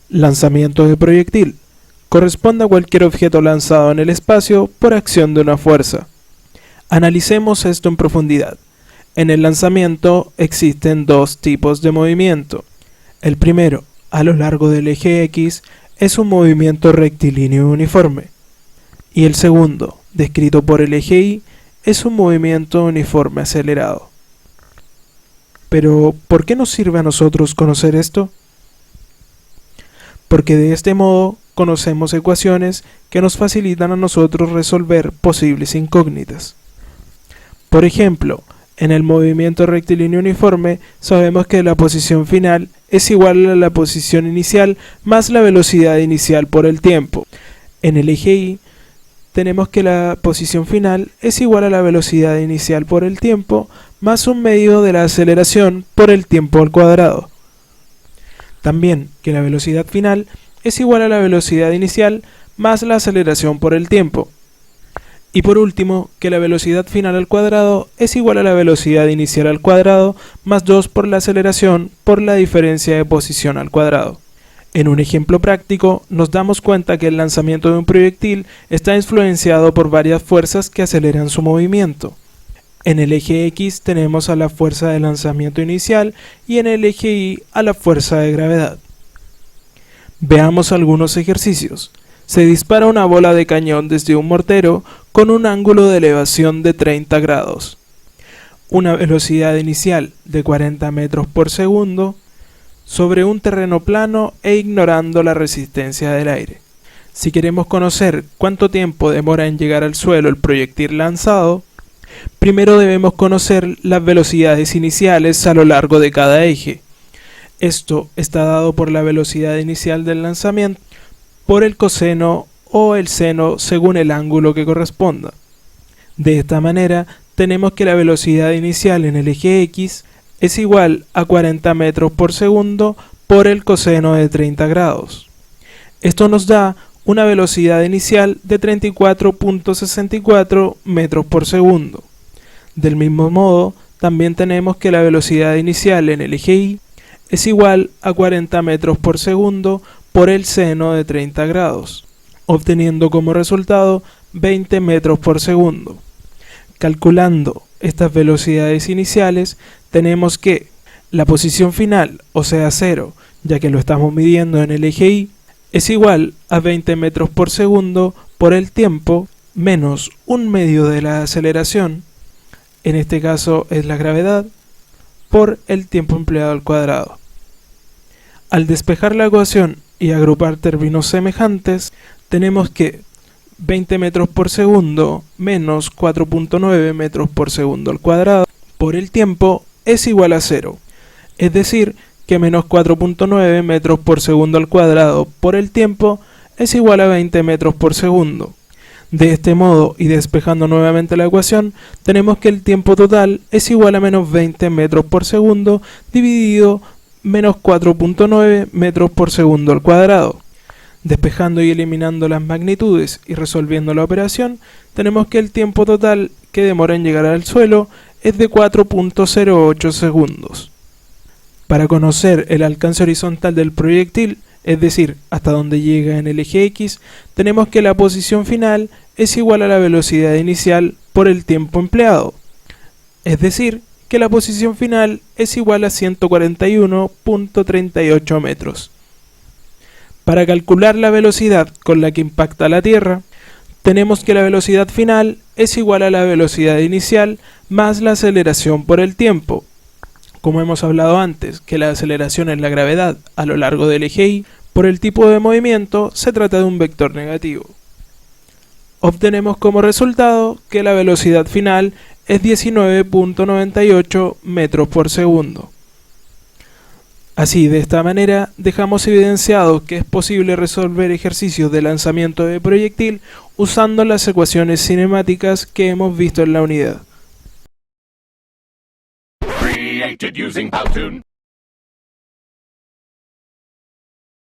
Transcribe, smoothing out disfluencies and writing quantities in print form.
Lanzamiento de proyectil. Corresponde a cualquier objeto lanzado en el espacio por acción de una fuerza. Analicemos esto en profundidad. En el lanzamiento existen dos tipos de movimiento. El primero, a lo largo del eje X, es un movimiento rectilíneo uniforme. Y el segundo, descrito por el eje Y, es un movimiento uniforme acelerado. Pero, ¿por qué nos sirve a nosotros conocer esto? Porque de este modo conocemos ecuaciones que nos facilitan a nosotros resolver posibles incógnitas. Por ejemplo, en el movimiento rectilíneo uniforme sabemos que la posición final es igual a la posición inicial más la velocidad inicial por el tiempo. En el eje Y tenemos que la posición final es igual a la velocidad inicial por el tiempo más un medio de la aceleración por el tiempo al cuadrado. También que la velocidad final es igual a la velocidad inicial más la aceleración por el tiempo. Y por último, que la velocidad final al cuadrado es igual a la velocidad inicial al cuadrado más 2 por la aceleración por la diferencia de posición al cuadrado. En un ejemplo práctico, nos damos cuenta que el lanzamiento de un proyectil está influenciado por varias fuerzas que aceleran su movimiento. En el eje X tenemos a la fuerza de lanzamiento inicial y en el eje Y a la fuerza de gravedad. Veamos algunos ejercicios. Se dispara una bola de cañón desde un mortero con un ángulo de elevación de 30 grados, una velocidad inicial de 40 metros por segundo, sobre un terreno plano e ignorando la resistencia del aire. Si queremos conocer cuánto tiempo demora en llegar al suelo el proyectil lanzado, primero debemos conocer las velocidades iniciales a lo largo de cada eje. Esto está dado por la velocidad inicial del lanzamiento por el coseno o el seno según el ángulo que corresponda. De esta manera, tenemos que la velocidad inicial en el eje X es igual a 40 metros por segundo por el coseno de 30 grados. Esto nos da una velocidad inicial de 34.64 metros por segundo. Del mismo modo, también tenemos que la velocidad inicial en el eje Y es igual a 40 metros por segundo por el seno de 30 grados, obteniendo como resultado 20 metros por segundo. Calculando estas velocidades iniciales, tenemos que la posición final, o sea 0, ya que lo estamos midiendo en el eje Y, es igual a 20 metros por segundo por el tiempo menos un medio de la aceleración, en este caso es la gravedad, por el tiempo empleado al cuadrado. Al despejar la ecuación y agrupar términos semejantes, tenemos que 20 metros por segundo menos 4.9 metros por segundo al cuadrado por el tiempo es igual a 0. Es decir, que menos 4.9 metros por segundo al cuadrado por el tiempo es igual a 20 metros por segundo. De este modo, y despejando nuevamente la ecuación, tenemos que el tiempo total es igual a menos 20 metros por segundo dividido menos 4.9 metros por segundo al cuadrado. Despejando y eliminando las magnitudes y resolviendo la operación, tenemos que el tiempo total que demora en llegar al suelo es de 4.08 segundos. Para conocer el alcance horizontal del proyectil, es decir, hasta donde llega en el eje X, tenemos que la posición final es igual a la velocidad inicial por el tiempo empleado. Es decir, que la posición final es igual a 141.38 metros. Para calcular la velocidad con la que impacta la Tierra, tenemos que la velocidad final es igual a la velocidad inicial más la aceleración por el tiempo. Como hemos hablado antes, que la aceleración es la gravedad a lo largo del eje Y, por el tipo de movimiento se trata de un vector negativo. Obtenemos como resultado que la velocidad final es 19.98 metros por segundo. Así, de esta manera, dejamos evidenciado que es posible resolver ejercicios de lanzamiento de proyectil usando las ecuaciones cinemáticas que hemos visto en la unidad. Created using Powtoon.